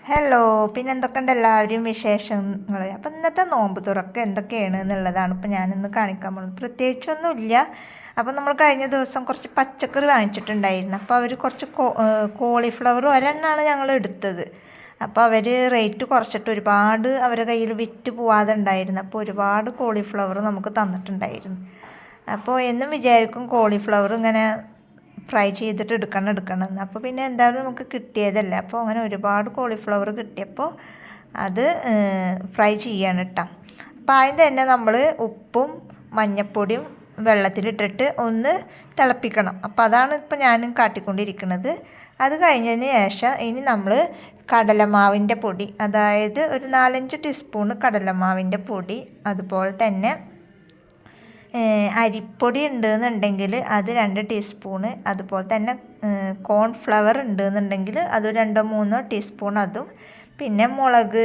Hello, പിന്നെ എന്തൊക്കെയുണ്ട് എല്ലാവരും വിശേഷങ്ങൾ? അപ്പം ഇന്നത്തെ നോമ്പ് തുറക്ക് എന്തൊക്കെയാണ് എന്നുള്ളതാണ് ഇപ്പം ഞാനിന്ന് കാണിക്കാൻ പോകുന്നത്. പ്രത്യേകിച്ചൊന്നുമില്ല. അപ്പം നമ്മൾ കഴിഞ്ഞ ദിവസം കുറച്ച് പച്ചക്കറി വാങ്ങിച്ചിട്ടുണ്ടായിരുന്നു. അപ്പോൾ അവർ കുറച്ച് കോളിഫ്ലവർ ഒരെണ്ണമാണ് ഞങ്ങൾ എടുത്തത്. അപ്പോൾ അവർ റേറ്റ് കുറച്ചിട്ട് ഒരുപാട് അവരുടെ കയ്യിൽ വിറ്റ് പോവാതെ ഉണ്ടായിരുന്നു. അപ്പോൾ ഒരുപാട് കോളിഫ്ലവർ നമുക്ക് തന്നിട്ടുണ്ടായിരുന്നു. അപ്പോൾ എന്നും വിചാരിക്കും കോളിഫ്ലവർ ഇങ്ങനെ ഫ്രൈ ചെയ്തിട്ട് എടുക്കണം എന്ന്. അപ്പോൾ പിന്നെ എന്തായാലും നമുക്ക് കിട്ടിയതല്ല. അപ്പോൾ അങ്ങനെ ഒരുപാട് കോളിഫ്ലവർ കിട്ടിയപ്പോൾ അത് ഫ്രൈ ചെയ്യാണ് കേട്ടോ. അപ്പോൾ ആദ്യം തന്നെ നമ്മൾ ഉപ്പും മഞ്ഞൾപ്പൊടിയും വെള്ളത്തിലിട്ടിട്ട് ഒന്ന് തിളപ്പിക്കണം. അപ്പോൾ അതാണ് ഇപ്പോൾ ഞാനും കാട്ടിക്കൊണ്ടിരിക്കുന്നത്. അത് കഴിഞ്ഞതിന് ശേഷം ഇനി നമ്മൾ കടലമാവിൻ്റെ പൊടി, അതായത് ഒരു 4-5 ടീസ്പൂണ് കടലമാവിൻ്റെ പൊടി, അതുപോലെ തന്നെ അരിപ്പൊടി ഉണ്ടെന്നുണ്ടെങ്കിൽ അത് 2 ടീസ്പൂണ്, അതുപോലെ തന്നെ കോൺഫ്ലവർ ഉണ്ടെന്നുണ്ടെങ്കിൽ അത് 2-3 ടീസ്പൂൺ അതും, പിന്നെ മുളക്,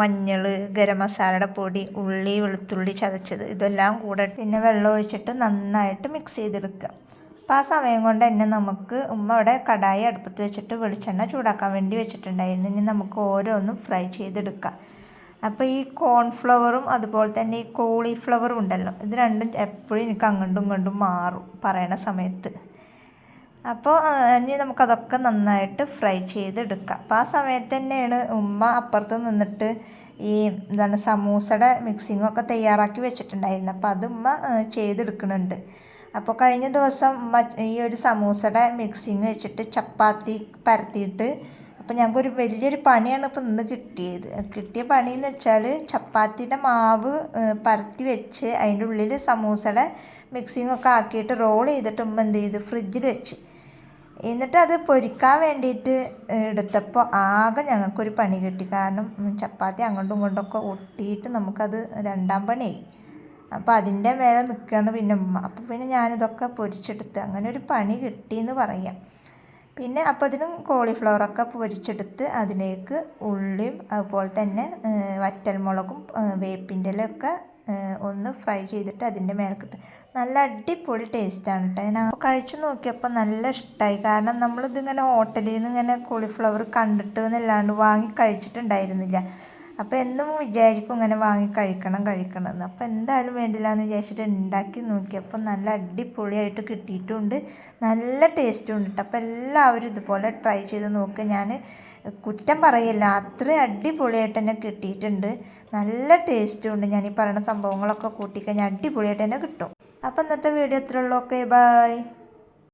മഞ്ഞൾ, ഗരം മസാലയുടെ പൊടി, ഉള്ളി, വെളുത്തുള്ളി ചതച്ചത്, ഇതെല്ലാം കൂടെ പിന്നെ വെള്ളം ഒഴിച്ചിട്ട് നന്നായിട്ട് മിക്സ് ചെയ്തെടുക്കുക. അപ്പോൾ ആ സമയം കൊണ്ട് തന്നെ നമുക്ക് ഉമ്മ ഇവിടെ കടായി അടുപ്പത്ത് വെച്ചിട്ട് വെളിച്ചെണ്ണ ചൂടാക്കാൻ വേണ്ടി വെച്ചിട്ടുണ്ടായിരുന്നു. ഇനി നമുക്ക് ഓരോന്നും ഫ്രൈ ചെയ്തെടുക്കാം. അപ്പോൾ ഈ കോൺഫ്ലവറും അതുപോലെ തന്നെ ഈ കോളിഫ്ലവറും ഉണ്ടല്ലോ, ഇത് രണ്ടും എപ്പോഴും എനിക്ക് അങ്ങോട്ടും ഇങ്ങോട്ടും മാറും പറയണ സമയത്ത്. അപ്പോൾ ഇനി നമുക്കതൊക്കെ നന്നായിട്ട് ഫ്രൈ ചെയ്തെടുക്കാം. അപ്പോൾ ആ സമയത്ത് തന്നെയാണ് ഉമ്മ അപ്പുറത്ത് നിന്നിട്ട് ഈ സമൂസയുടെ മിക്സിങ്ങൊക്കെ തയ്യാറാക്കി വെച്ചിട്ടുണ്ടായിരുന്നു. അപ്പോൾ അത് ഉമ്മ ചെയ്തെടുക്കുന്നുണ്ട്. അപ്പോൾ കഴിഞ്ഞ ദിവസം ഈ ഒരു സമൂസയുടെ മിക്സിങ് വെച്ചിട്ട് ചപ്പാത്തി പരത്തിയിട്ട്, അപ്പോൾ ഞങ്ങൾക്കൊരു വലിയൊരു പണിയാണ് ഇപ്പോൾ ഇന്ന് കിട്ടിയ പണിയെന്ന് വെച്ചാൽ ചപ്പാത്തിയുടെ മാവ് പരത്തി വെച്ച് അതിൻ്റെ ഉള്ളിൽ സമൂസയുടെ മിക്സിങ്ങൊക്കെ ആക്കിയിട്ട് റോൾ ചെയ്തിട്ട് ഉമ്മ എന്ത് ചെയ്ത് ഫ്രിഡ്ജിൽ വെച്ച്, എന്നിട്ട് അത് പൊരിക്കാൻ വേണ്ടിയിട്ട് എടുത്തപ്പോൾ ആകെ ഞങ്ങൾക്കൊരു പണി കിട്ടി. കാരണം ചപ്പാത്തി അങ്ങോട്ടും ഇങ്ങോട്ടൊക്കെ ഒട്ടിയിട്ട് നമുക്കത് രണ്ടാം പണിയായി. അപ്പോൾ അതിൻ്റെ മേലെ നിൽക്കുകയാണ് പിന്നെ ഉമ്മ. അപ്പോൾ പിന്നെ ഞാനിതൊക്കെ പൊരിച്ചെടുത്ത് അങ്ങനെ ഒരു പണി കിട്ടിയെന്ന് പറയാം. പിന്നെ അപ്പോൾ അതിനും കോളിഫ്ലവറൊക്കെ പൊരിച്ചെടുത്ത് അതിലേക്ക് ഉള്ളിയും അതുപോലെ തന്നെ വറ്റൽമുളകും വേപ്പിൻ്റെ ഇലയൊക്കെ ഒന്ന് ഫ്രൈ ചെയ്തിട്ട് അതിൻ്റെ മേൽക്കിട്ട് നല്ല അടിപൊളി ടേസ്റ്റാണ് കേട്ടോ. ഞാൻ കഴിച്ചു നോക്കിയപ്പോൾ നല്ല ഇഷ്ടമായി. കാരണം നമ്മളിതിങ്ങനെ ഹോട്ടലിൽ നിന്ന് ഇങ്ങനെ കോളിഫ്ലവർ കണ്ടിട്ട് എന്നല്ലാണ്ട് വാങ്ങി കഴിച്ചിട്ടുണ്ടായിരുന്നില്ല. അപ്പോൾ എന്നും വിചാരിക്കും ഇങ്ങനെ വാങ്ങി കഴിക്കണം എന്ന്. അപ്പോൾ എന്തായാലും വേണ്ടില്ല എന്ന് വിചാരിച്ചിട്ട് ഉണ്ടാക്കി നോക്കിയപ്പോൾ നല്ല അടിപൊളിയായിട്ട് കിട്ടിയിട്ടുണ്ട്, നല്ല ടേസ്റ്റും ഉണ്ട് കേട്ടോ. അപ്പോൾ എല്ലാവരും ഇതുപോലെ ട്രൈ ചെയ്ത് നോക്കുക. ഞാൻ കുറ്റം പറയില്ല, അത്രയും അടിപൊളിയായിട്ട് തന്നെ കിട്ടിയിട്ടുണ്ട്, നല്ല ടേസ്റ്റും ഉണ്ട്. ഞാൻ ഈ പറയുന്ന സംഭവങ്ങളൊക്കെ കൂട്ടിക്കഴിഞ്ഞാൽ അടിപൊളിയായിട്ട് തന്നെ കിട്ടും. അപ്പോൾ ഇന്നത്തെ വീഡിയോ ഇത്രയുള്ളൂ. Okay, by.